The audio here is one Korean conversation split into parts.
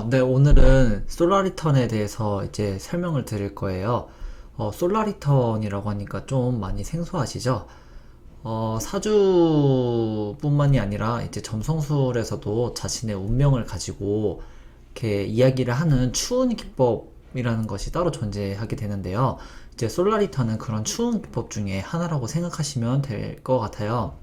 네, 오늘은 솔라리턴에 대해서 이제 설명을 드릴 거예요. 솔라리턴이라고 하니까 좀 많이 생소하시죠? 사주뿐만이 아니라 이제 점성술에서도 자신의 운명을 가지고 이렇게 이야기를 하는 추운 기법이라는 것이 따로 존재하게 되는데요. 이제 솔라리턴은 그런 추운 기법 중에 하나라고 생각하시면 될 것 같아요.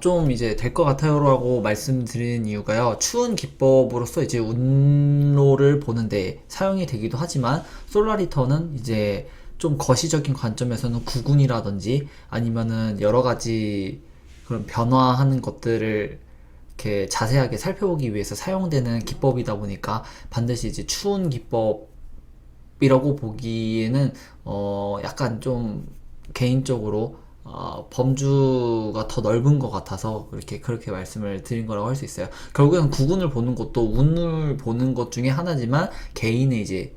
좀 이제 될 것 같아요라고 말씀드리는 이유가요. 추운 기법으로서 이제 운로를 보는데 사용이 되기도 하지만 솔라리터는 이제 좀 거시적인 관점에서는 구군이라든지 아니면은 여러 가지 그런 변화하는 것들을 이렇게 자세하게 살펴보기 위해서 사용되는 기법이다 보니까 반드시 이제 추운 기법이라고 보기에는 약간 좀 개인적으로 범주가 더 넓은 것 같아서 그렇게 말씀을 드린 거라고 할 수 있어요. 결국엔 구군을 보는 것도 운을 보는 것 중에 하나지만 개인의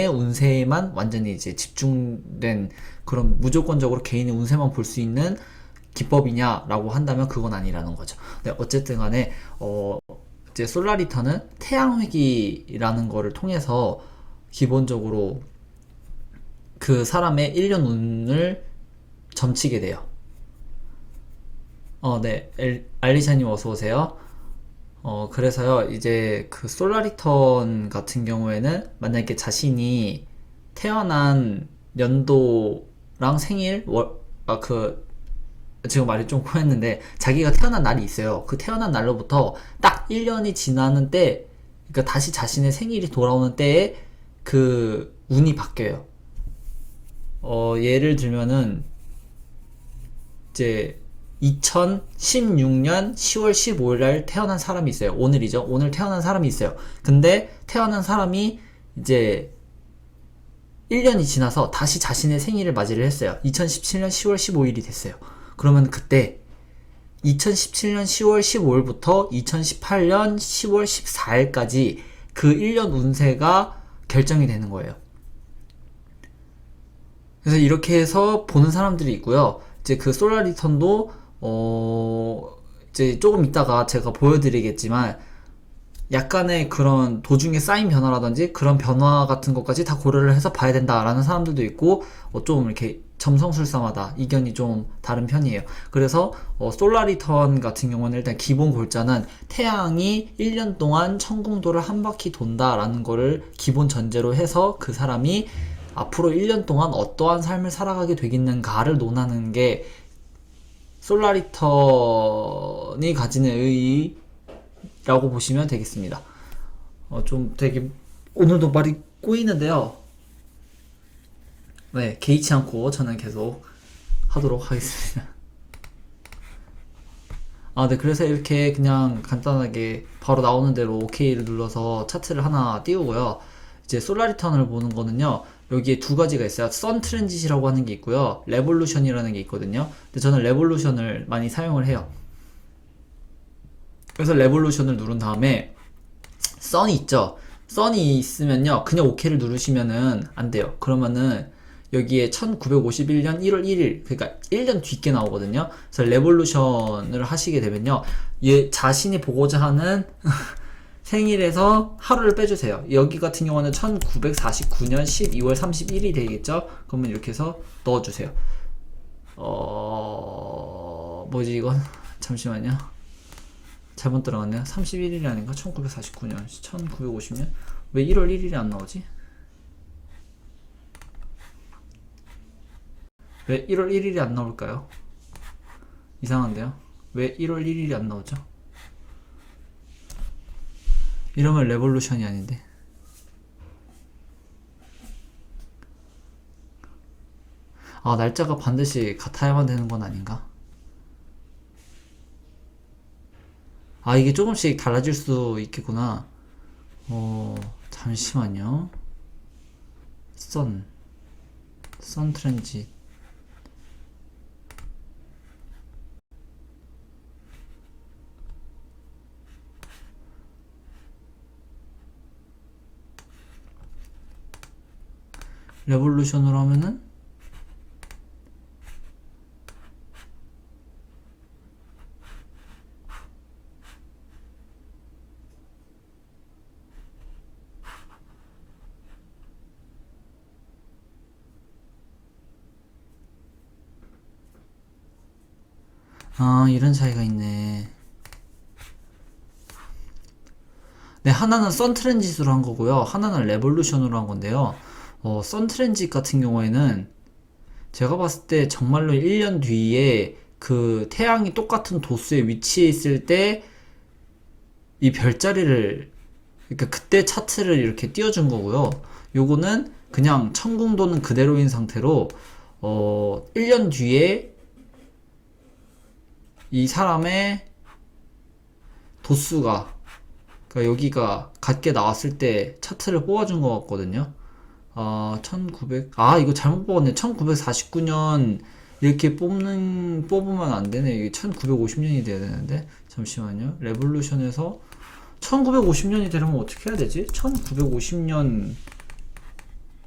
운세에만 완전히 이제 집중된 그런 무조건적으로 개인의 운세만 볼 수 있는 기법이냐라고 한다면 그건 아니라는 거죠. 네, 어쨌든 간에 이제 솔라리터는 태양회귀라는 거를 통해서 기본적으로 그 사람의 1년 운을 점치게 돼요. 네. 알리샤님 어서 오세요. 그래서요, 이제 그 솔라리턴 같은 경우에는 만약에 자신이 태어난 연도랑 생일, 지금 말이 좀 꼬였는데, 자기가 태어난 날이 있어요. 그 태어난 날로부터 딱 1년이 지나는 때, 그러니까 다시 자신의 생일이 돌아오는 때에 그 운이 바뀌어요. 예를 들면은, 이제 2016년 10월 15일 날 태어난 사람이 있어요. 오늘이죠. 오늘 태어난 사람이 있어요. 근데 태어난 사람이 이제 1년이 지나서 다시 자신의 생일을 맞이를 했어요. 2017년 10월 15일이 됐어요. 그러면 그때 2017년 10월 15일부터 2018년 10월 14일까지 그 1년 운세가 결정이 되는 거예요. 그래서 이렇게 해서 보는 사람들이 있고요. 이제 그 솔라리턴도 이제 조금 이따가 제가 보여드리겠지만 약간의 그런 도중에 쌓인 변화라든지 그런 변화 같은 것까지 다 고려를 해서 봐야 된다라는 사람들도 있고 좀 이렇게 점성술사마다 이견이 좀 다른 편이에요. 그래서 솔라리턴 같은 경우는 일단 기본 골자는 태양이 1년 동안 천궁도를 한 바퀴 돈다라는 거를 기본 전제로 해서 그 사람이 앞으로 1년 동안 어떠한 삶을 살아가게 되겠는가를 논하는 게 솔라리턴이 가지는 의의라고 보시면 되겠습니다. 좀 되게 오늘도 말이 꼬이는데요. 네, 개의치 않고 저는 계속 하도록 하겠습니다. 네, 그래서 이렇게 그냥 간단하게 바로 나오는 대로 OK를 눌러서 차트를 하나 띄우고요. 이제 솔라리턴을 보는 거는요, 여기에 두 가지가 있어요. 선 트랜짓이라고 하는 게 있고요, 레볼루션이라는 게 있거든요. 근데 저는 레볼루션을 많이 사용을 해요. 그래서 레볼루션을 누른 다음에 선이 있죠. 선이 있으면요, 그냥 OK를 누르시면은 안 돼요. 그러면은 여기에 1951년 1월 1일, 그러니까 1년 뒤게 나오거든요. 그래서 레볼루션을 하시게 되면요, 얘 자신이 보고자 하는 생일에서 하루를 빼주세요. 여기 같은 경우는 1949년 12월 31일이 되겠죠? 그러면 이렇게 해서 넣어주세요. 뭐지 이건? 잠시만요. 잘못 들어갔네요. 31일이 아닌가? 1949년, 1950년? 왜 1월 1일이 안 나오지? 왜 1월 1일이 안 나올까요? 이상한데요? 왜 1월 1일이 안 나오죠? 이러면 레볼루션이 아닌데. 날짜가 반드시 같아야만 되는 건 아닌가? 이게 조금씩 달라질 수 있겠구나. 잠시만요. 선, 선 트랜짓. 레볼루션으로 하면은 아, 이런 차이가 있네. 네, 하나는 선트랜짓으로 한 거고요. 하나는 레볼루션으로 한 건데요. 선트랜짓 같은 경우에는 제가 봤을 때 정말로 1년 뒤에 그 태양이 똑같은 도수에 위치해 있을 때 이 별자리를, 그러니까 그때 차트를 이렇게 띄워준 거고요. 요거는 그냥 천궁도는 그대로인 상태로 1년 뒤에 이 사람의 도수가, 그러니까 여기가 같게 나왔을 때 차트를 뽑아준 것 같거든요. 1900, 이거 잘못 뽑았네. 1949년 이렇게 뽑으면 안 되네. 이게 1950년이 돼야 되는데. 잠시만요. 레볼루션에서 1950년이 되려면 어떻게 해야 되지? 1950년,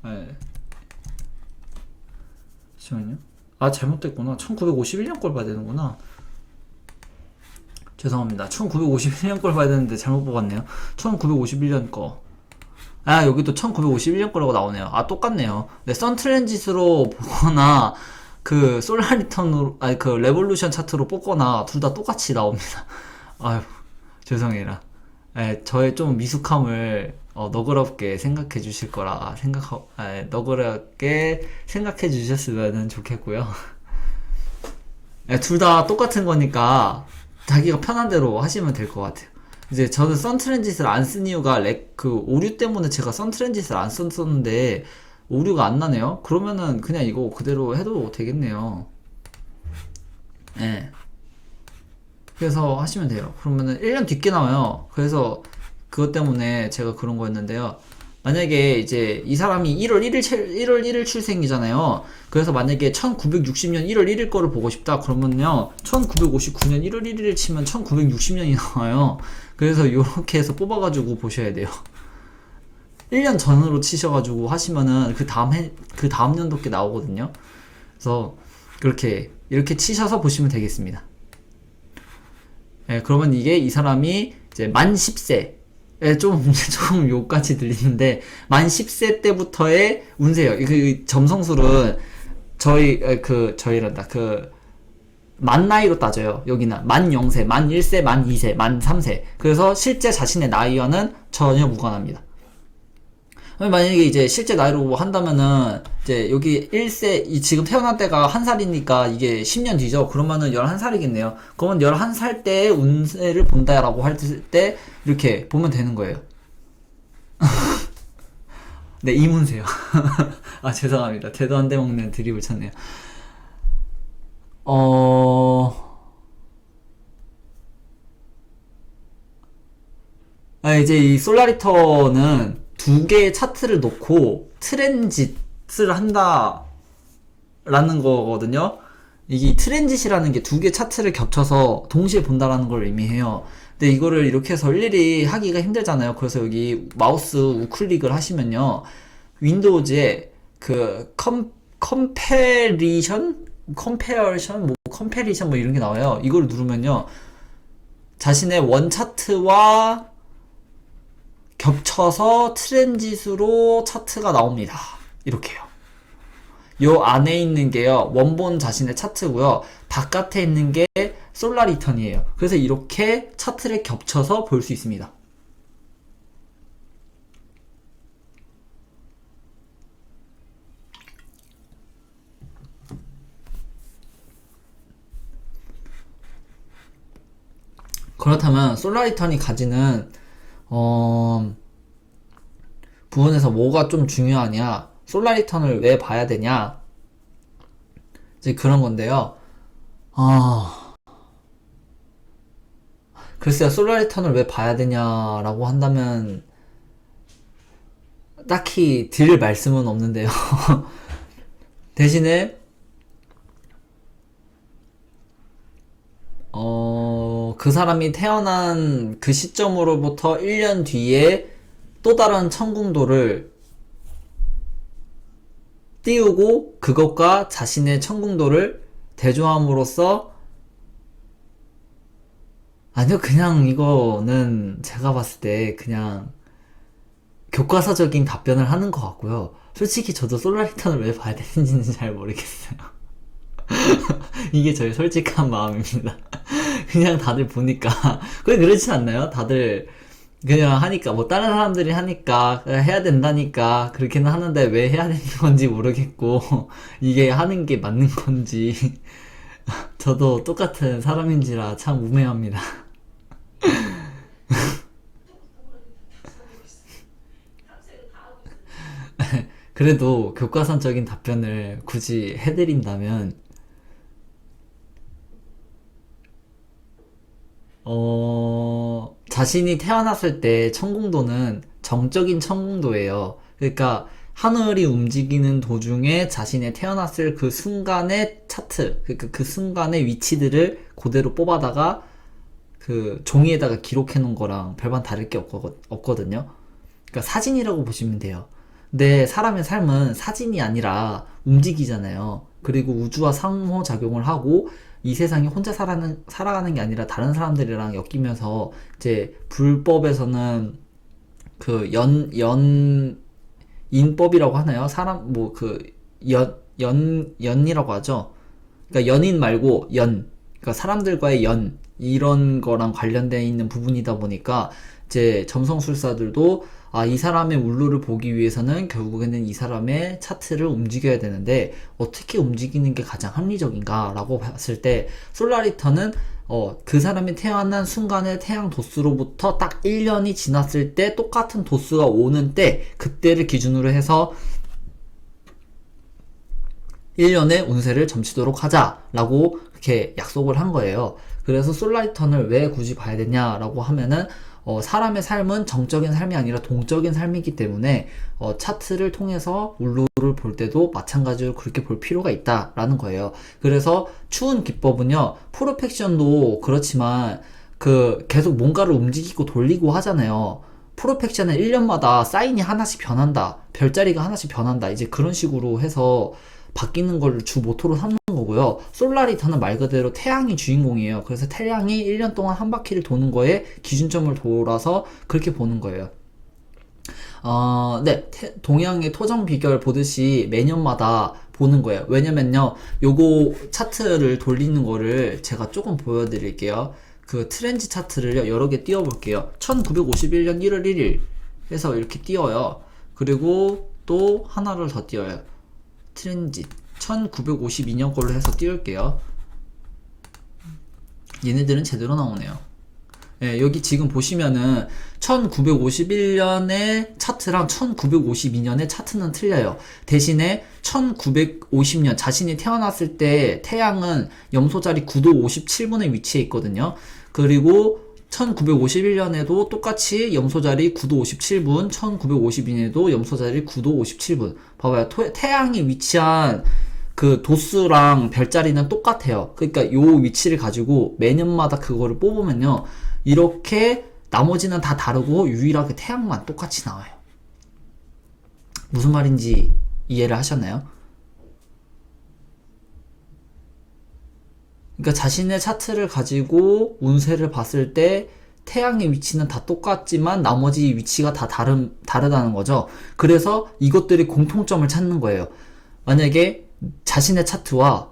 네. 잠시만요. 잘못됐구나. 1951년 걸 봐야 되는구나. 죄송합니다. 1951년 걸 봐야 되는데 잘못 뽑았네요. 1951년 거. 여기도 1951년 거라고 나오네요. 똑같네요. 네, 선트랜짓으로 보거나, 그, 솔라리턴으로, 그, 레볼루션 차트로 뽑거나, 둘 다 똑같이 나옵니다. 아유, 죄송해라. 저의 좀 미숙함을, 너그럽게 생각해 주실 거라, 너그럽게 생각해 주셨으면 좋겠고요. 둘 다 똑같은 거니까, 자기가 편한 대로 하시면 될 것 같아요. 이제 저는 선트랜짓을 안 쓴 이유가 그 오류 때문에 제가 선트랜짓을 안 썼었는데 오류가 안 나네요. 그러면은 그냥 이거 그대로 해도 되겠네요. 예. 그래서 하시면 돼요. 그러면은 1년 뒤게 나와요. 그래서 그것 때문에 제가 그런 거였는데요. 만약에 이제 이 사람이 1월 1일 출생이잖아요. 그래서 만약에 1960년 1월 1일 거를 보고 싶다 그러면요. 1959년 1월 1일을 치면 1960년이 나와요. 그래서 이렇게 해서 뽑아가지고 보셔야 돼요. 1년 전으로 치셔가지고 하시면은 그 다음 연도 게 나오거든요. 그래서 이렇게 치셔서 보시면 되겠습니다. 그러면 이게 이 사람이 이제 만 10세, 조금 욕같이 들리는데, 만 10세 때부터의 운세예요. 그 점성술은 저희란다. 만 나이로 따져요. 여기는 만 0세, 만 1세, 만 2세, 만 3세. 그래서 실제 자신의 나이와는 전혀 무관합니다. 만약에 이제 실제 나이로 한다면은 이제 여기 1세 지금 태어난 때가 1살이니까 이게 10년 뒤죠. 그러면은 11살이겠네요. 그러면 11살 때의 운세를 본다라고 할 때 이렇게 보면 되는 거예요. 네, 이문세요. 죄송합니다. 대도 안 돼 먹는 드립을 쳤네요. 이제 이 솔라리터는 두 개의 차트를 놓고 트랜짓을 한다라는 거거든요. 이게 트랜짓이라는 게 두 개 차트를 겹쳐서 동시에 본다라는 걸 의미해요. 근데 이거를 이렇게 해서 일일이 하기가 힘들잖아요. 그래서 여기 마우스 우클릭을 하시면요. 윈도우즈에 그 컴패리션 뭐 이런 게 나와요. 이걸 누르면요. 자신의 원 차트와 겹쳐서 트랜짓으로 차트가 나옵니다. 이렇게요. 요 안에 있는 게요, 원본 자신의 차트고요. 바깥에 있는 게 솔라리턴이에요. 그래서 이렇게 차트를 겹쳐서 볼 수 있습니다. 그렇다면 솔라리턴이 가지는 부분에서 뭐가 좀 중요하냐, 솔라리턴을 왜 봐야 되냐, 이제 그런 건데요. 글쎄요, 솔라리턴을 왜 봐야 되냐라고 한다면 딱히 드릴 말씀은 없는데요. 대신에 그 사람이 태어난 그 시점으로부터 1년 뒤에 또 다른 천궁도를 띄우고 그것과 자신의 천궁도를 대조함으로써, 아니요, 그냥 이거는 제가 봤을 때 그냥 교과서적인 답변을 하는 것 같고요. 솔직히 저도 솔라리턴을 왜 봐야 되는지는 잘 모르겠어요. 이게 저의 솔직한 마음입니다. 그냥 다들 보니까 그냥 그렇지 않나요? 다들 그냥 하니까 뭐 다른 사람들이 하니까 해야 된다니까 그렇게는 하는데 왜 해야 되는 건지 모르겠고 이게 하는 게 맞는 건지 저도 똑같은 사람인지라 참 우매합니다. 그래도 교과서적인 답변을 굳이 해드린다면 자신이 태어났을 때 천공도는 정적인 천공도예요. 그러니까 하늘이 움직이는 도중에 자신의 태어났을 그 순간의 차트, 그러니까 그 순간의 위치들을 그대로 뽑아다가 그 종이에다가 기록해 놓은 거랑 별반 다를 게 없거든요. 그러니까 사진이라고 보시면 돼요. 근데 사람의 삶은 사진이 아니라 움직이잖아요. 그리고 우주와 상호작용을 하고 이 세상에 혼자 살아가는 게 아니라 다른 사람들이랑 엮이면서 이제 불법에서는 그 인법이라고 하나요? 사람, 뭐 그, 연이라고 하죠? 그러니까 연인 말고 그러니까 사람들과의 이런 거랑 관련되어 있는 부분이다 보니까 이제 점성술사들도 이 사람의 울루를 보기 위해서는 결국에는 이 사람의 차트를 움직여야 되는데 어떻게 움직이는 게 가장 합리적인가 라고 봤을 때 솔라리터는 그 사람이 태어난 순간의 태양 도수로부터 딱 1년이 지났을 때 똑같은 도수가 오는 때 그때를 기준으로 해서 1년의 운세를 점치도록 하자라고 이렇게 약속을 한 거예요. 그래서 솔라리턴을 왜 굳이 봐야 되냐라고 하면은 사람의 삶은 정적인 삶이 아니라 동적인 삶이기 때문에 차트를 통해서 울루를 볼 때도 마찬가지로 그렇게 볼 필요가 있다라는 거예요. 그래서 추운 기법은요, 프로펙션도 그렇지만 그 계속 뭔가를 움직이고 돌리고 하잖아요. 프로펙션은 1년마다 사인이 하나씩 변한다, 별자리가 하나씩 변한다, 이제 그런 식으로 해서 바뀌는 걸 주 모토로 삼는 거고요. 솔라리터는 말 그대로 태양이 주인공이에요. 그래서 태양이 1년 동안 한 바퀴를 도는 거에 기준점을 돌아서 그렇게 보는 거예요. 네, 동양의 토정 비결 보듯이 매년마다 보는 거예요. 왜냐면요, 요거 차트를 돌리는 거를 제가 조금 보여드릴게요. 그 트렌지 차트를 여러 개 띄워볼게요. 1951년 1월 1일 해서 이렇게 띄워요. 그리고 또 하나를 더 띄워요. 트렌짓 1952년 걸로 해서 띄울게요. 얘네들은 제대로 나오네요. 예, 여기 지금 보시면은 1951년의 차트랑 1952년의 차트는 틀려요. 대신에 1950년 자신이 태어났을 때 태양은 염소자리 9도 57분에 위치해 있거든요. 그리고 1951년에도 똑같이 염소자리 9도 57분, 1952년에도 염소자리 9도 57분. 봐봐요. 태양이 위치한 그 도수랑 별자리는 똑같아요. 그러니까 요 위치를 가지고 매년마다 그거를 뽑으면요, 이렇게 나머지는 다 다르고 유일하게 태양만 똑같이 나와요. 무슨 말인지 이해를 하셨나요? 그러니까 자신의 차트를 가지고 운세를 봤을 때 태양의 위치는 다 똑같지만 나머지 위치가 다 다르다는 거죠. 그래서 이것들이 공통점을 찾는 거예요. 만약에 자신의 차트와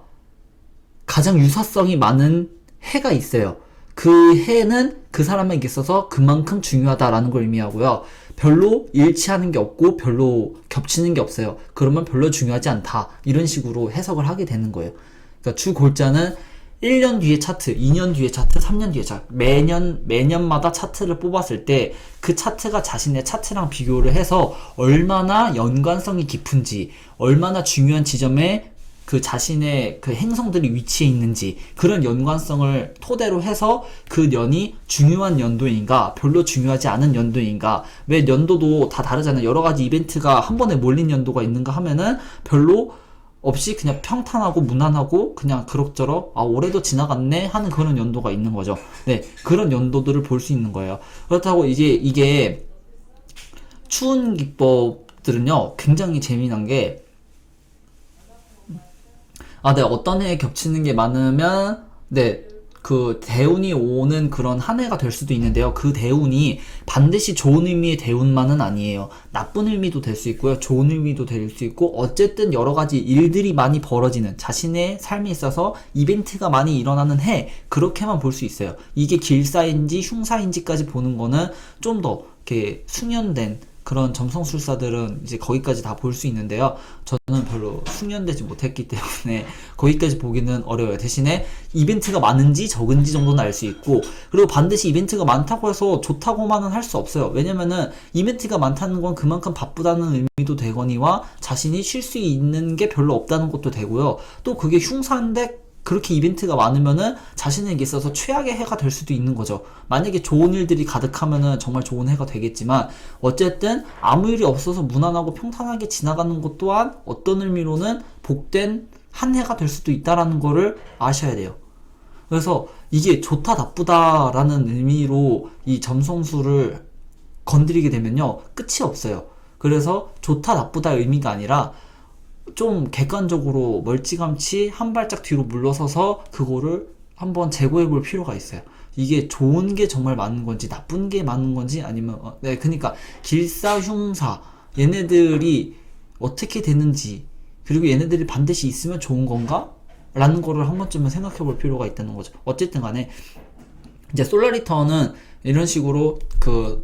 가장 유사성이 많은 해가 있어요. 그 해는 그 사람에게 있어서 그만큼 중요하다라는 걸 의미하고요. 별로 일치하는 게 없고 별로 겹치는 게 없어요. 그러면 별로 중요하지 않다. 이런 식으로 해석을 하게 되는 거예요. 그러니까 주 골자는 1년 뒤에 차트, 2년 뒤에 차트, 3년 뒤에 차트, 매년마다 차트를 뽑았을 때 그 차트가 자신의 차트랑 비교를 해서 얼마나 연관성이 깊은지, 얼마나 중요한 지점에 그 자신의 그 행성들이 위치해 있는지, 그런 연관성을 토대로 해서 그 년이 중요한 연도인가, 별로 중요하지 않은 연도인가, 왜 연도도 다 다르잖아요. 여러 가지 이벤트가 한 번에 몰린 연도가 있는가 하면은 별로 없이 그냥 평탄하고 무난하고 그냥 그럭저럭 올해도 지나갔네 하는 그런 연도가 있는 거죠. 네, 그런 연도들을 볼 수 있는 거예요. 그렇다고 이제 이게 추운 기법들은요 굉장히 재미난 게 네, 어떤 해에 겹치는 게 많으면 네, 그 대운이 오는 그런 한 해가 될 수도 있는데요. 그 대운이 반드시 좋은 의미의 대운만은 아니에요. 나쁜 의미도 될 수 있고요. 좋은 의미도 될 수 있고, 어쨌든 여러 가지 일들이 많이 벌어지는, 자신의 삶에 있어서 이벤트가 많이 일어나는 해, 그렇게만 볼 수 있어요. 이게 길사인지 흉사인지까지 보는 거는 좀 더 이렇게 숙련된 그런 점성술사들은 이제 거기까지 다 볼 수 있는데요. 저는 별로 숙련되지 못했기 때문에 거기까지 보기는 어려워요. 대신에 이벤트가 많은지 적은지 정도는 알 수 있고, 그리고 반드시 이벤트가 많다고 해서 좋다고만은 할 수 없어요. 왜냐면은 이벤트가 많다는 건 그만큼 바쁘다는 의미도 되거니와 자신이 쉴 수 있는 게 별로 없다는 것도 되고요. 또 그게 흉사인데 그렇게 이벤트가 많으면은 자신에게 있어서 최악의 해가 될 수도 있는 거죠. 만약에 좋은 일들이 가득하면은 정말 좋은 해가 되겠지만, 어쨌든 아무 일이 없어서 무난하고 평탄하게 지나가는 것 또한 어떤 의미로는 복된 한 해가 될 수도 있다라는 거를 아셔야 돼요. 그래서 이게 좋다 나쁘다라는 의미로 이 점성술을 건드리게 되면요, 끝이 없어요. 그래서 좋다 나쁘다 의미가 아니라 좀 객관적으로 멀찌감치 한 발짝 뒤로 물러서서 그거를 한번 재고해 볼 필요가 있어요. 이게 좋은 게 정말 많은 건지 나쁜 게 많은 건지, 아니면 네, 그러니까 길사 흉사 얘네들이 어떻게 되는지, 그리고 얘네들이 반드시 있으면 좋은 건가? 라는 거를 한 번쯤은 생각해 볼 필요가 있다는 거죠. 어쨌든 간에 이제 솔라리턴은 이런 식으로 그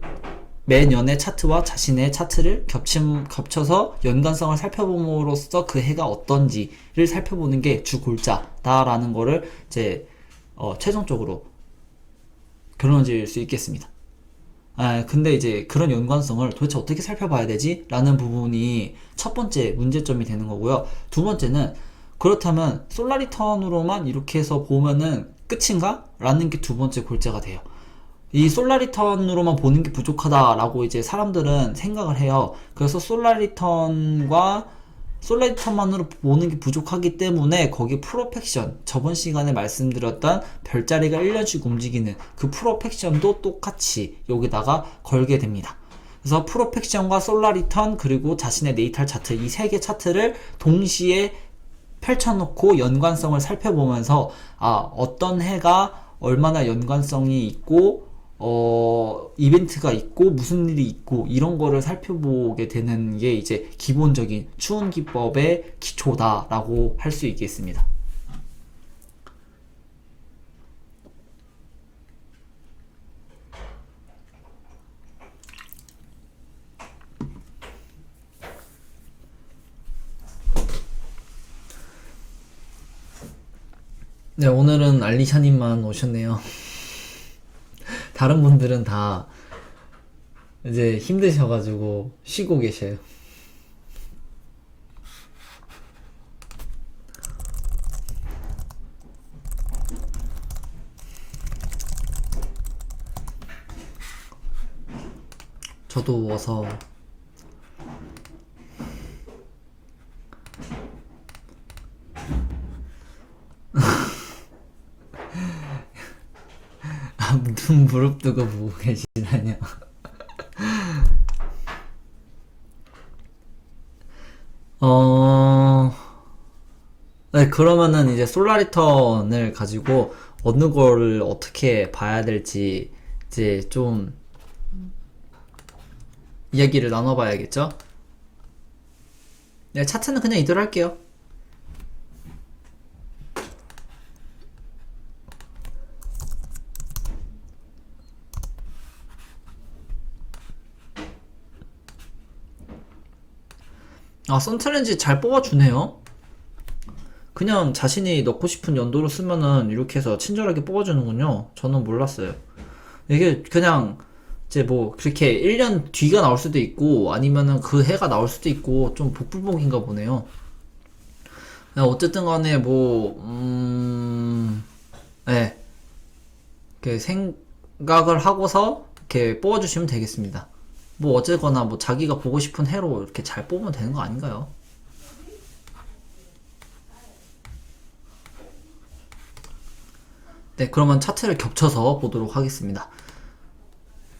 매년의 차트와 자신의 차트를 겹쳐서 연관성을 살펴봄으로써 그 해가 어떤지를 살펴보는 게 주 골자다라는 거를 이제 최종적으로 결론 지을 수 있겠습니다. 근데 이제 그런 연관성을 도대체 어떻게 살펴봐야 되지? 라는 부분이 첫 번째 문제점이 되는 거고요. 두 번째는, 그렇다면 솔라리턴으로만 이렇게 해서 보면은 끝인가? 라는 게 두 번째 골자가 돼요. 이 솔라리턴으로만 보는 게 부족하다라고 이제 사람들은 생각을 해요. 그래서 솔라리턴만으로 보는 게 부족하기 때문에 거기 프로펙션, 저번 시간에 말씀드렸던 별자리가 1년씩 움직이는 그 프로펙션도 똑같이 여기다가 걸게 됩니다. 그래서 프로펙션과 솔라리턴, 그리고 자신의 네이탈 차트, 이 세 개 차트를 동시에 펼쳐놓고 연관성을 살펴보면서 어떤 해가 얼마나 연관성이 있고 이벤트가 있고 무슨 일이 있고 이런 거를 살펴보게 되는 게 이제 기본적인 추운 기법의 기초다라고 할 수 있겠습니다. 네, 오늘은 알리샤님만 오셨네요. 다른 분들은 다 이제 힘드셔가지고 쉬고 계셔요. 저도 와서 눈 부릅뜨고 보고 계시다뇨. 네, 그러면은 이제 솔라리턴을 가지고 어느 거를 어떻게 봐야 될지 이제 좀 이야기를 나눠봐야겠죠? 네, 차트는 그냥 이대로 할게요. 선트렌지 잘 뽑아주네요. 그냥 자신이 넣고 싶은 연도로 쓰면은 이렇게 해서 친절하게 뽑아주는군요. 저는 몰랐어요. 이게 그냥 이제 뭐 그렇게 1년 뒤가 나올 수도 있고 아니면은 그 해가 나올 수도 있고 좀 복불복인가 보네요. 어쨌든 간에 뭐 네, 이렇게 생각을 하고서 이렇게 뽑아주시면 되겠습니다. 뭐 어쨌거나 뭐 자기가 보고 싶은 해로 이렇게 잘 뽑으면 되는 거 아닌가요? 네, 그러면 차트를 겹쳐서 보도록 하겠습니다.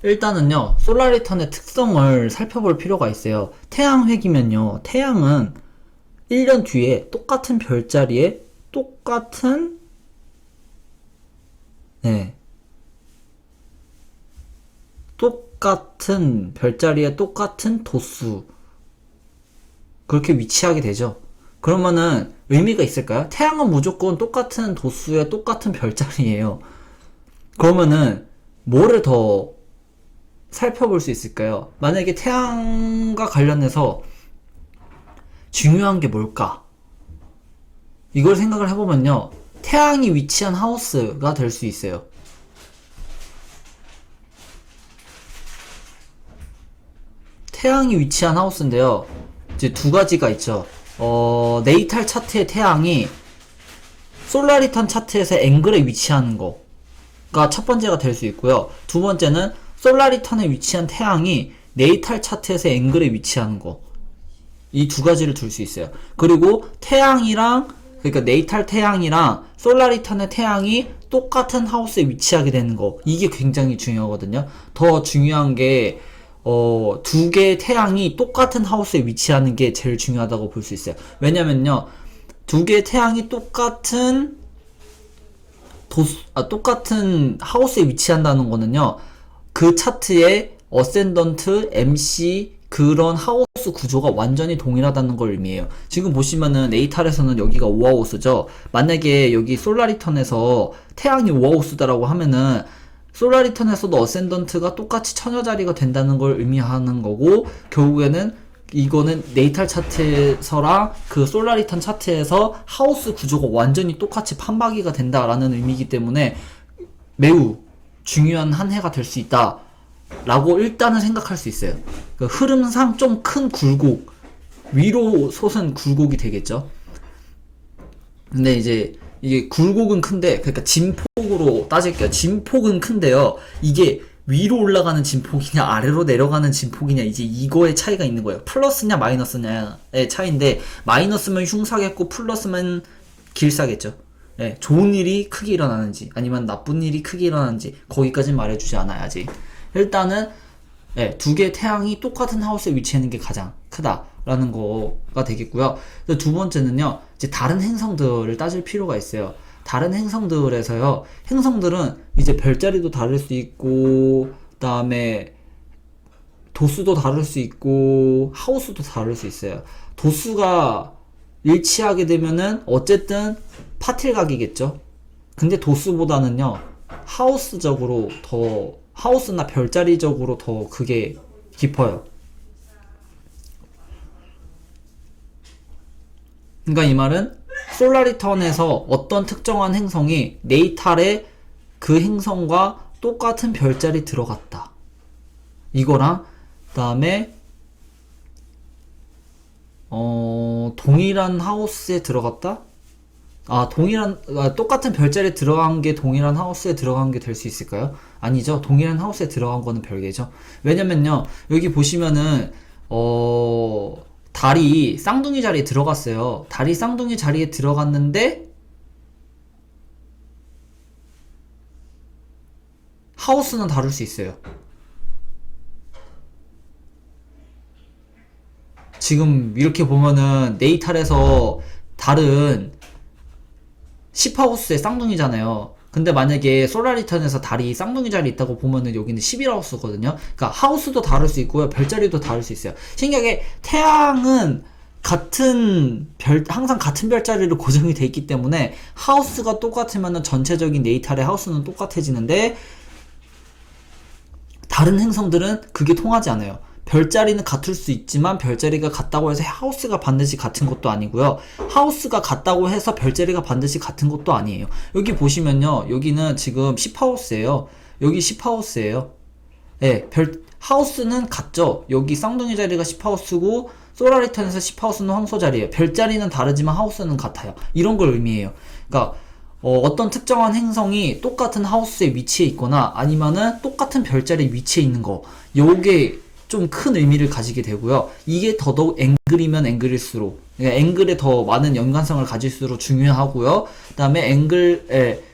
일단은요, 솔라리턴의 특성을 살펴볼 필요가 있어요. 태양획이면요, 태양은 1년 뒤에 똑같은 별자리에 똑같은 네. 똑같은 별자리에 똑같은 도수 그렇게 위치하게 되죠. 그러면은 의미가 있을까요? 태양은 무조건 똑같은 도수에 똑같은 별자리예요. 그러면은 뭐를 더 살펴볼 수 있을까요? 만약에 태양과 관련해서 중요한 게 뭘까? 이걸 생각을 해보면요. 태양이 위치한 하우스가 될 수 있어요. 태양이 위치한 하우스인데요. 이제 두 가지가 있죠. 네이탈 차트의 태양이 솔라리턴 차트에서 앵글에 위치하는 거가 첫 번째가 될 수 있고요. 두 번째는 솔라리턴에 위치한 태양이 네이탈 차트에서 앵글에 위치하는 거. 이 두 가지를 둘 수 있어요. 그리고 태양이랑 그러니까 네이탈 태양이랑 솔라리턴의 태양이 똑같은 하우스에 위치하게 되는 거. 이게 굉장히 중요하거든요. 더 중요한 게 두 개의 태양이 똑같은 하우스에 위치하는 게 제일 중요하다고 볼 수 있어요. 왜냐면요. 두 개의 태양이 똑같은 똑같은 하우스에 위치한다는 거는요. 그 차트의 어센던트, MC 그런 하우스 구조가 완전히 동일하다는 걸 의미해요. 지금 보시면은 네이탈에서는 여기가 5하우스죠. 만약에 여기 솔라리턴에서 태양이 5하우스다라고 하면은 솔라리턴에서도 어센던트가 똑같이 처녀 자리가 된다는 걸 의미하는 거고, 결국에는 이거는 네이탈 차트에서랑 그 솔라리턴 차트에서 하우스 구조가 완전히 똑같이 판박이가 된다라는 의미이기 때문에 매우 중요한 한 해가 될 수 있다 라고 일단은 생각할 수 있어요. 그 흐름상 좀 큰 굴곡, 위로 솟은 굴곡이 되겠죠. 근데 이제 이게 굴곡은 큰데, 그러니까 진폭으로 따질게요. 진폭은 큰데요. 이게 위로 올라가는 진폭이냐 아래로 내려가는 진폭이냐, 이제 이거의 차이가 있는 거예요. 플러스냐 마이너스냐의 차이인데, 마이너스면 흉사겠고 플러스면 길사겠죠. 예, 좋은 일이 크게 일어나는지 아니면 나쁜 일이 크게 일어나는지 거기까지는 말해주지 않아야지. 일단은 두 개의 태양이 똑같은 하우스에 위치하는 게 가장 크다라는 거가 되겠고요. 두 번째는요, 이제 다른 행성들을 따질 필요가 있어요. 다른 행성들에서요, 행성들은 이제 별자리도 다를 수 있고, 그다음에 도수도 다를 수 있고, 하우스도 다를 수 있어요. 도수가 일치하게 되면은 어쨌든 파틸각이겠죠. 근데 도수보다는요, 하우스적으로 더, 하우스나 별자리적으로 더 그게 깊어요. 그러니까 이 말은 솔라리턴에서 어떤 특정한 행성이 네이탈에 그 행성과 똑같은 별자리 들어갔다. 이거랑 그다음에 동일한 하우스에 들어갔다? 똑같은 별자리에 들어간 게 동일한 하우스에 들어간 게 될 수 있을까요? 아니죠. 동일한 하우스에 들어간 거는 별개죠. 왜냐면요, 여기 보시면은, 달이 쌍둥이 자리에 들어갔어요. 달이 쌍둥이 자리에 들어갔는데, 하우스는 다를 수 있어요. 지금 이렇게 보면은, 네이탈에서 달은 10하우스의 쌍둥이잖아요. 근데 만약에 솔라리턴에서 달이 쌍둥이 자리에 있다고 보면은 여기는 11하우스거든요. 그러니까 하우스도 다를 수 있고요. 별자리도 다를 수 있어요. 신기하게 태양은 항상 같은 별자리로 고정이 돼 있기 때문에 하우스가 똑같으면은 전체적인 네이탈의 하우스는 똑같아지는데, 다른 행성들은 그게 통하지 않아요. 별자리는 같을 수 있지만 별자리가 같다고 해서 하우스가 반드시 같은 것도 아니고요. 하우스가 같다고 해서 별자리가 반드시 같은 것도 아니에요. 여기 보시면요. 여기는 지금 10하우스예요. 여기 10하우스예요. 예, 하우스는 같죠. 여기 쌍둥이 자리가 10하우스고 솔라리턴에서 10하우스는 황소 자리예요. 별자리는 다르지만 하우스는 같아요. 이런 걸 의미해요. 그러니까 어떤 특정한 행성이 똑같은 하우스에 위치해 있거나 아니면은 똑같은 별자리 위치해 있는 거, 요게 좀 큰 의미를 가지게 되고요. 이게 더더욱 앵글이면 앵글일수록, 그러니까 앵글에 더 많은 연관성을 가질수록 중요하고요. 그 다음에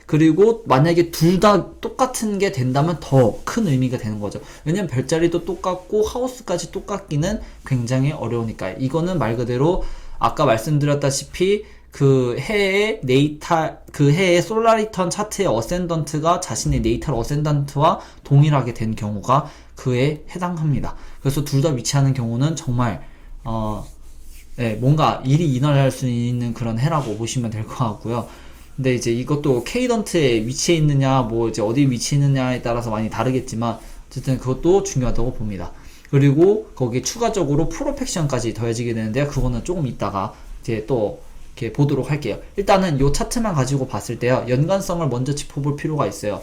그리고 만약에 둘 다 똑같은 게 된다면 더 큰 의미가 되는 거죠. 왜냐면 별자리도 똑같고 하우스까지 똑같기는 굉장히 어려우니까요. 이거는 말 그대로 아까 말씀드렸다시피 그 해의 그 해의 솔라리턴 차트의 어센던트가 자신의 네이탈 어센던트와 동일하게 된 경우가 그에 해당합니다. 그래서 둘 다 위치하는 경우는 정말 네, 뭔가 일이 일어날 수 있는 그런 해라고 보시면 될 것 같고요. 근데 이제 이것도 케이던트에 위치해 있느냐, 뭐 이제 어디 위치해 있느냐에 따라서 많이 다르겠지만, 어쨌든 그것도 중요하다고 봅니다. 그리고 거기에 추가적으로 프로펙션까지 더해지게 되는데요. 그거는 조금 이따가 이제 또 이렇게 보도록 할게요. 일단은 요 차트만 가지고 봤을 때요, 연관성을 먼저 짚어볼 필요가 있어요.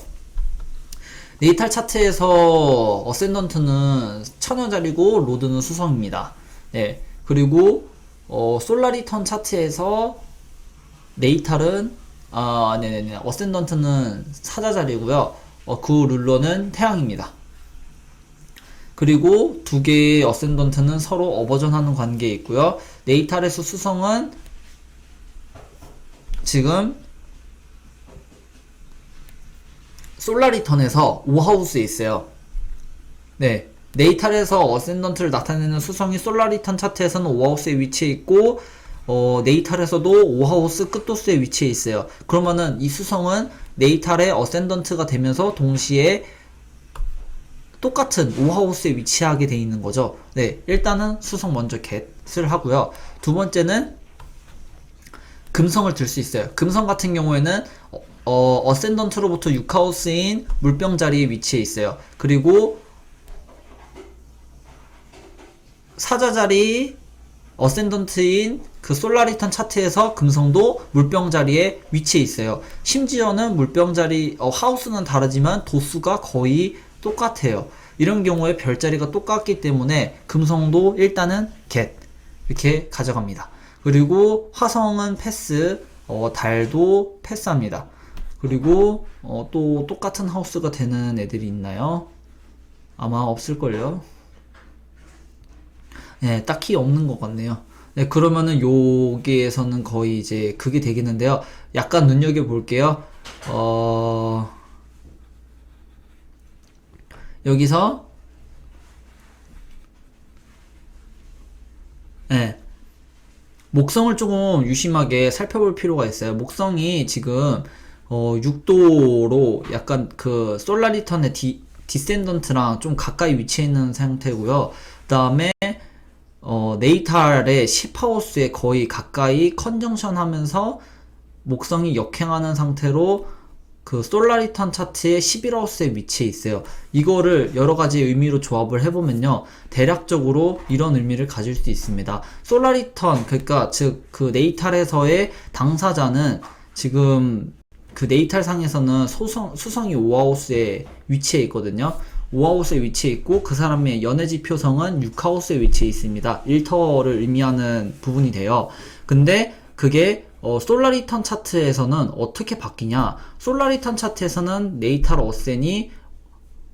네이탈 차트에서 어센던트는 천여자리고 로드는 수성입니다. 네. 그리고 솔라리턴 차트에서 네이탈은 네네네, 어센던트는 사자자리고요. 그 룰러는 태양입니다. 그리고 두 개의 어센던트는 서로 어버전하는 관계에 있고요. 네이탈에서 수성은 지금 솔라리턴에서 5하우스에 있어요. 네. 네이탈에서 어센던트를 나타내는 수성이 솔라리턴 차트에서는 5하우스에 위치해 있고, 네이탈에서도 5하우스 끝도수에 위치해 있어요. 그러면은 이 수성은 네이탈의 어센던트가 되면서 동시에 똑같은 5하우스에 위치하게 돼 있는 거죠. 네. 일단은 수성 먼저 겟을 하고요. 두 번째는 금성을 들 수 있어요. 금성 같은 경우에는 어센던트로부터 6하우스인 물병 자리에 위치해 있어요. 그리고 사자자리 어센던트인 그 솔라리턴 차트에서 금성도 물병 자리에 위치해 있어요. 심지어는 물병 자리 하우스는 다르지만 도수가 거의 똑같아요. 이런 경우에 별자리가 똑같기 때문에 금성도 일단은 get 이렇게 가져갑니다. 그리고 화성은 패스, 달도 패스합니다. 그리고 또 똑같은 하우스가 되는 애들이 있나요? 아마 없을걸요. 네, 딱히 없는 것 같네요. 네, 그러면은 여기에서는 거의 이제 그게 되겠는데요. 약간 눈여겨볼게요. 여기서, 네, 목성을 조금 유심하게 살펴볼 필요가 있어요. 목성이 지금, 6도로 약간 그 솔라리턴의 디센던트랑 좀 가까이 위치해 있는 상태고요. 그 다음에 네이탈의 10하우스에 거의 가까이 컨정션 하면서 목성이 역행하는 상태로 그 솔라리턴 차트의 11하우스에 위치해 있어요. 이거를 여러 가지 의미로 조합을 해보면요, 대략적으로 이런 의미를 가질 수 있습니다. 솔라리턴, 그러니까 즉 그 네이탈에서의 당사자는 지금 그 네이탈 상에서는 수성이 5하우스에 위치해 있거든요. 5하우스에 위치해 있고 그 사람의 연애지표성은 6하우스에 위치해 있습니다. 일터를 의미하는 부분이 돼요. 근데 그게 솔라리턴 차트에서는 어떻게 바뀌냐? 솔라리턴 차트에서는 네이탈 어센이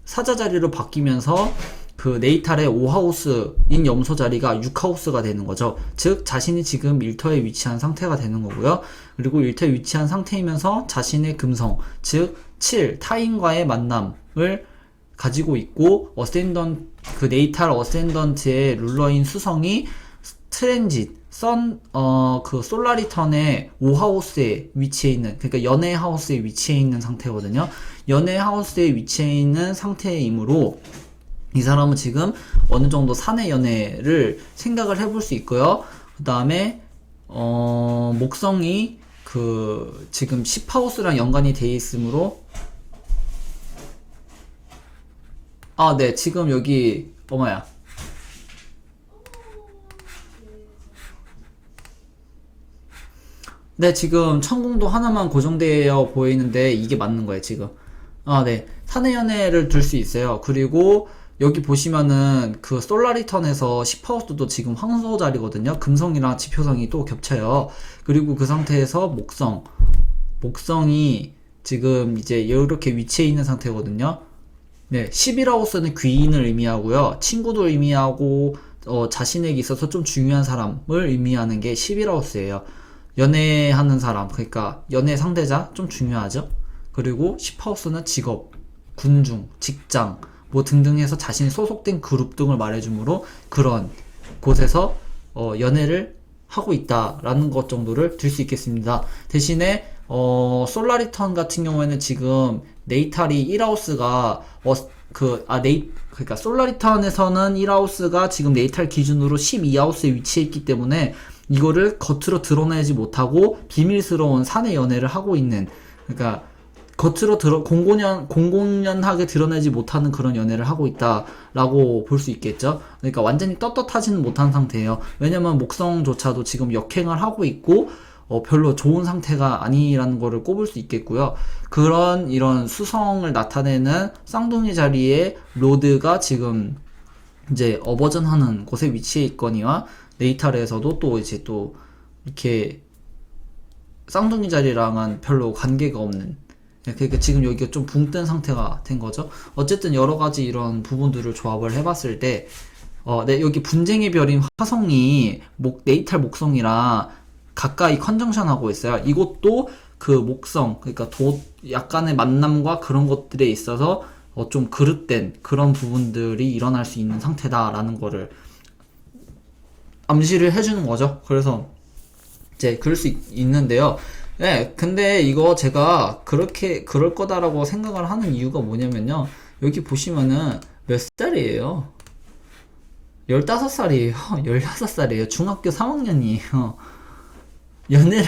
사자자리로 바뀌면서 그 네이탈의 5하우스인 염소 자리가 6하우스가 되는 거죠. 즉 자신이 지금 일터에 위치한 상태가 되는 거고요. 그리고 일터에 위치한 상태이면서 자신의 금성, 즉 7, 타인과의 만남을 가지고 있고, 그 네이탈 어센던트의 룰러인 수성이 트랜짓, 그 솔라리턴의 5하우스에 위치해 있는, 그러니까 연애 하우스에 위치해 있는 상태거든요. 연애 하우스에 위치해 있는 상태이므로 이 사람은 지금 어느 정도 사내 연애를 생각을 해볼 수 있고요. 그 다음에 목성이 그 지금 10하우스랑 연관이 되어 있으므로, 네, 지금 여기 어머야. 네, 지금 천궁도 하나만 고정되어 보이는데 이게 맞는 거예요, 지금. 네. 사내 연애를 둘 수 있어요. 그리고 여기 보시면은 그 솔라리턴에서 10하우스도 지금 황소 자리거든요. 금성이랑 지표성이 또 겹쳐요. 그리고 그 상태에서 목성이 지금 이제 이렇게 위치해 있는 상태거든요. 네, 11하우스는 귀인을 의미하고요. 친구도 의미하고, 자신에게 있어서 좀 중요한 사람을 의미하는 게 11하우스예요. 연애하는 사람, 그러니까 연애 상대자 좀 중요하죠. 그리고 10하우스는 직업, 군중, 직장 뭐 등등 해서 자신이 소속된 그룹 등을 말해주므로 그런 곳에서 연애를 하고 있다라는 것 정도를 들 수 있겠습니다. 대신에 솔라리턴 같은 경우에는 지금 네이탈이 1하우스가 그러니까 솔라리턴에서는 1하우스가 지금 네이탈 기준으로 12하우스에 위치해 있기 때문에 이거를 겉으로 드러내지 못하고 비밀스러운 사내 연애를 하고 있는, 그러니까 겉으로 공공연하게 드러내지 못하는 그런 연애를 하고 있다라고 볼 수 있겠죠. 그러니까 완전히 떳떳하지는 못한 상태예요. 왜냐면 목성조차도 지금 역행을 하고 있고 별로 좋은 상태가 아니라는 거를 꼽을 수 있겠고요. 이런 수성을 나타내는 쌍둥이 자리에 로드가 지금 이제 어버전하는 곳에 위치해 있거니와 네이탈에서도 또 이제 또 이렇게 쌍둥이 자리랑은 별로 관계가 없는, 그러니까 지금 여기가 좀 붕 뜬 상태가 된 거죠. 어쨌든 여러 가지 이런 부분들을 조합을 해봤을 때, 네, 여기 분쟁의 별인 화성이 네이탈 목성이랑 가까이 컨정션 하고 있어요. 이것도 그 목성, 그러니까 약간의 만남과 그런 것들에 있어서 좀 그릇된 그런 부분들이 일어날 수 있는 상태다라는 거를 암시를 해주는 거죠. 그래서 이제 그럴 수 있는데요. 네, 근데 이거 제가 그럴 거다라고 생각을 하는 이유가 뭐냐면요. 여기 보시면은 몇 살이에요? 15살이에요. 16살이에요. 중학교 3학년이에요. 연애를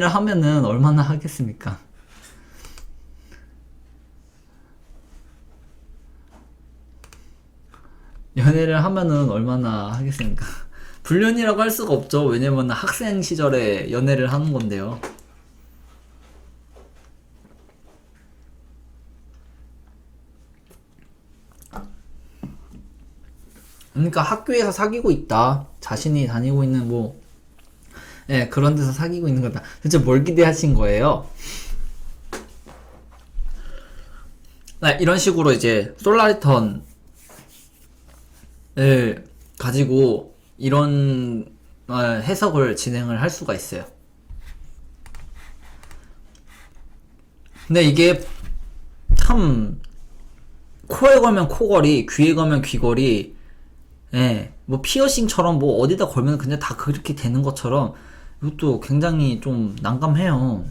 하면은 얼마나 하겠습니까? 연애를 하면은 얼마나 하겠습니까? 불륜이라고 할 수가 없죠. 왜냐면 학생 시절에 연애를 하는 건데요. 그러니까 학교에서 사귀고 있다. 자신이 다니고 있는 예, 그런 데서 사귀고 있는 거다. 대체 뭘 기대하신 거예요? 네, 이런 식으로 이제 솔라리턴을 가지고 이런 해석을 진행을 할 수가 있어요. 근데 이게 참 코에 걸면 코걸이, 귀에 걸면 귀걸이, 예, 뭐 피어싱처럼 뭐 어디다 걸면 그냥 다 그렇게 되는 것처럼 이것도 굉장히 좀 난감해요.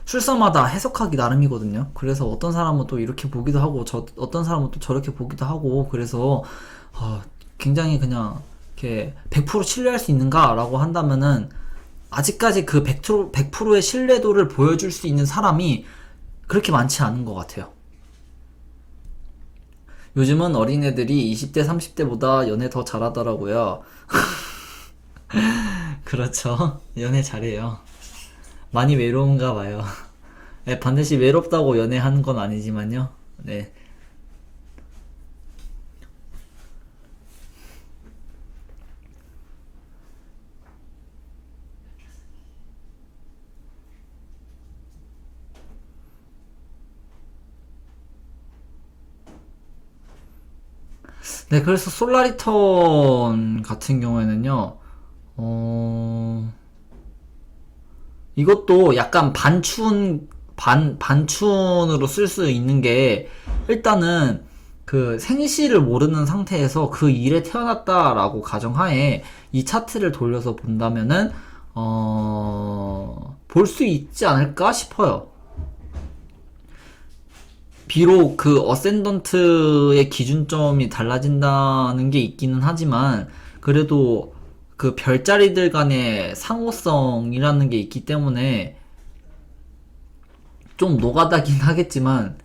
술사마다 해석하기 나름이거든요. 그래서 어떤 사람은 또 이렇게 보기도 하고, 어떤 사람은 또 저렇게 보기도 하고, 그래서 굉장히 그냥 이렇게 100% 신뢰할 수 있는가라고 한다면은 아직까지 그 100%의 신뢰도를 보여줄 수 있는 사람이 그렇게 많지 않은 것 같아요. 요즘은 어린애들이 20대, 30대보다 연애 더 잘하더라고요. 그렇죠. 연애 잘해요. 많이 외로운가 봐요. 네, 반드시 외롭다고 연애하는 건 아니지만요. 네. 네, 그래서 솔라리턴 같은 경우에는요, 이것도 약간 반춘으로 쓸 수 있는 게, 일단은 그 생시를 모르는 상태에서 그 일에 태어났다라고 가정하에 이 차트를 돌려서 본다면은, 볼 수 있지 않을까 싶어요. 비록 그 어센던트의 기준점이 달라진다는 게 있기는 하지만, 그래도 그 별자리들 간의 상호성이라는 게 있기 때문에 좀 노가다긴 하겠지만,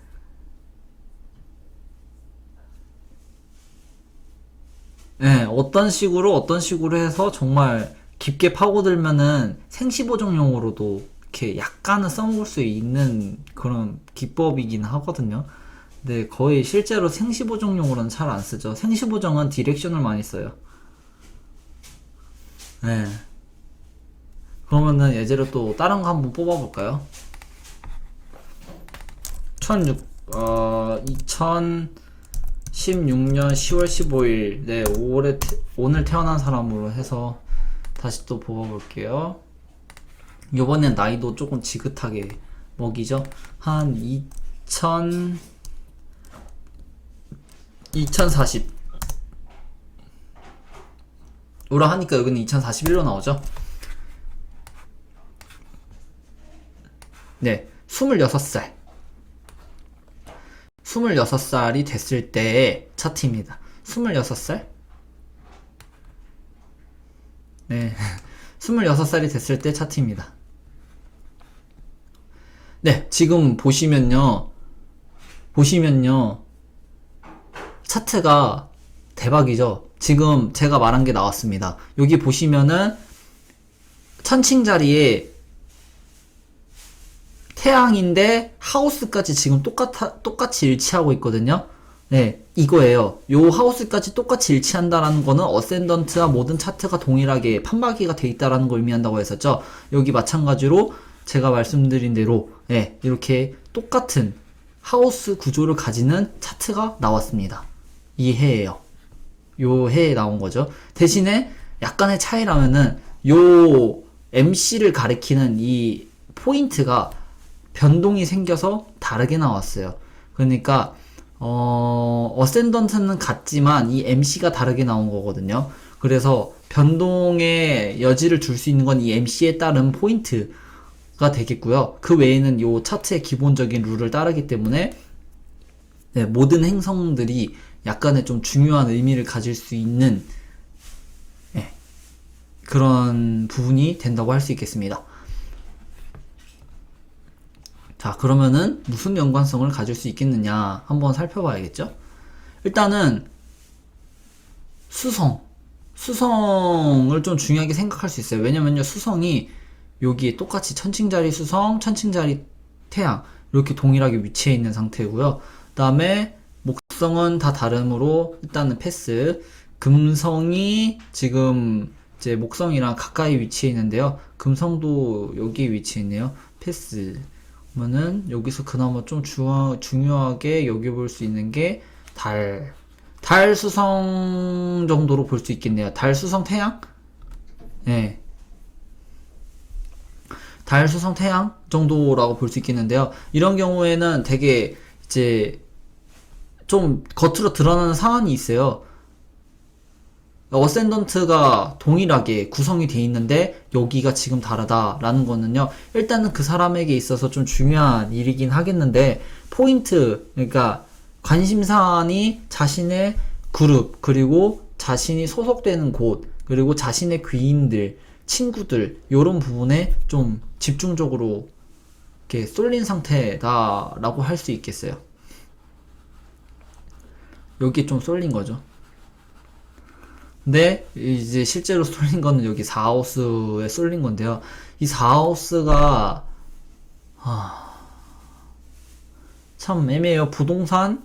예, 어떤 식으로 해서 정말 깊게 파고들면은 생시보정용으로도 이렇게 약간은 써먹을 수 있는 그런 기법이긴 하거든요. 근데 거의 실제로 생시보정용으로는 잘 안 쓰죠. 생시보정은 디렉션을 많이 써요. 예. 그러면은 예제로 또 다른 거 한번 뽑아볼까요? 2016년 10월 15일, 네, 오늘 태어난 사람으로 해서 다시 또 뽑아볼게요. 요번엔 나이도 조금 지긋하게 먹이죠. 한 2040. 라 하니까 여기는 2041로 나오죠. 네, 26살. 26살이 됐을 때의 차트입니다. 26살? 네, 26살이 됐을 때 차트입니다. 네, 지금 보시면요. 차트가 대박이죠. 지금 제가 말한 게 나왔습니다. 여기 보시면은 천칭자리에 태양인데 하우스까지 지금 똑같이 일치하고 있거든요. 네, 이거예요. 요 하우스까지 똑같이 일치한다라는 거는 어센던트와 모든 차트가 동일하게 판박이가 돼 있다라는 걸 의미한다고 했었죠. 여기 마찬가지로 제가 말씀드린 대로 네, 이렇게 똑같은 하우스 구조를 가지는 차트가 나왔습니다. 이 해에요. 요 해에 나온 거죠. 대신에 약간의 차이라면은 요 MC를 가리키는 이 포인트가 변동이 생겨서 다르게 나왔어요. 그러니까 어센던트는 같지만 이 MC가 다르게 나온 거거든요. 그래서 변동의 여지를 줄 수 있는 건 이 MC에 따른 포인트가 되겠고요. 그 외에는 요 차트의 기본적인 룰을 따르기 때문에 네, 모든 행성들이 약간의 좀 중요한 의미를 가질 수 있는 네, 그런 부분이 된다고 할 수 있겠습니다. 자, 그러면은 무슨 연관성을 가질 수 있겠느냐 한번 살펴봐야겠죠. 일단은 수성을 좀 중요하게 생각할 수 있어요. 왜냐면요, 수성이 여기에 똑같이 천칭자리 수성, 천칭자리 태양 이렇게 동일하게 위치해 있는 상태고요. 그 다음에 목성은 다 다름으로 일단은 패스. 금성이 지금 이제 목성이랑 가까이 위치해 있는데요. 금성도 여기에 위치해 있네요. 패스. 그러면은 여기서 그나마 좀 중요하게 여겨볼 수 있는 게 달 수성 정도로 볼 수 있겠네요. 달 수성 태양? 네. 달 수성 태양 정도라고 볼 수 있겠는데요. 이런 경우에는 되게 이제 좀 겉으로 드러나는 상황이 있어요. 어센던트가 동일하게 구성이 돼 있는데 여기가 지금 다르다라는 거는요, 일단은 그 사람에게 있어서 좀 중요한 일이긴 하겠는데, 포인트, 그러니까 관심사안이 자신의 그룹, 그리고 자신이 소속되는 곳, 그리고 자신의 귀인들, 친구들, 요런 부분에 좀 집중적으로 이렇게 쏠린 상태다라고 할 수 있겠어요. 여기에 좀 쏠린 거죠. 근데 이제 실제로 쏠린 거는 여기 4하우스에 쏠린 건데요. 이 4하우스가 참 애매해요. 부동산,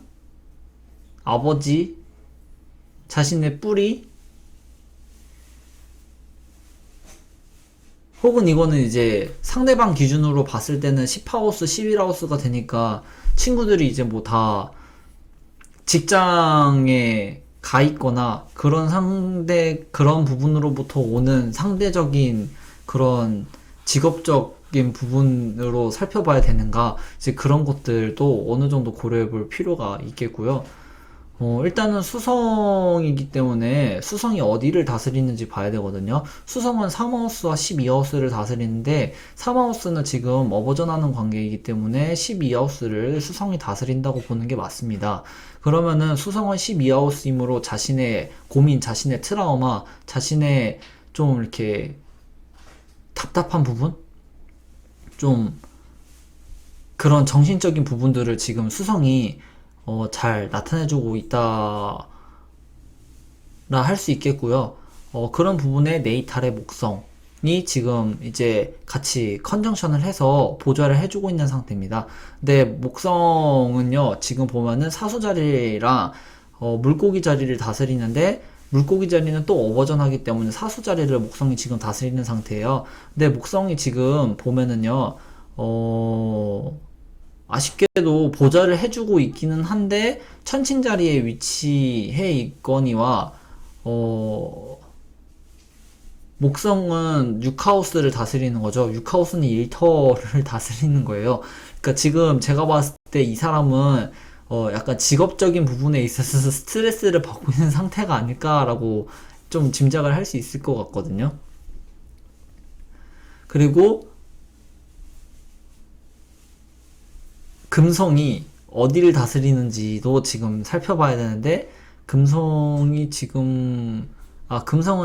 아버지, 자신의 뿌리, 혹은 이거는 이제 상대방 기준으로 봤을 때는 10하우스, 11하우스가 되니까 친구들이 이제 뭐 다 직장에 가 있거나 그런 부분으로부터 오는 상대적인 그런 직업적인 부분으로 살펴봐야 되는가, 이제 그런 것들도 어느 정도 고려해 볼 필요가 있겠고요. 일단은 수성이기 때문에 수성이 어디를 다스리는지 봐야 되거든요. 수성은 3하우스와 12하우스를 다스리는데 3하우스는 지금 어버전하는 관계이기 때문에 12하우스를 수성이 다스린다고 보는 게 맞습니다. 그러면은 수성은 12하우스이므로 자신의 고민, 자신의 트라우마, 자신의 좀 이렇게 답답한 부분? 좀 그런 정신적인 부분들을 지금 수성이 잘 나타내주고 있다라 할 수 있겠고요. 그런 부분에 네이탈의 목성이 지금 이제 같이 컨정션을 해서 보좌를 해주고 있는 상태입니다. 근데 목성은요, 지금 보면은 사수 자리랑 물고기 자리를 다스리는데, 물고기 자리는 또 어버전하기 때문에 사수 자리를 목성이 지금 다스리는 상태예요. 근데 목성이 지금 보면은요, 아쉽게도 보좌를 해주고 있기는 한데 천칭 자리에 위치해 있거니와 목성은 6하우스를 다스리는 거죠. 6하우스는 일터를 다스리는 거예요. 그러니까 지금 제가 봤을 때 이 사람은 약간 직업적인 부분에 있어서 스트레스를 받고 있는 상태가 아닐까라고 좀 짐작을 할 수 있을 것 같거든요. 그리고 금성이 어디를 다스리는지도 지금 살펴봐야 되는데, 금성이 지금, 금성은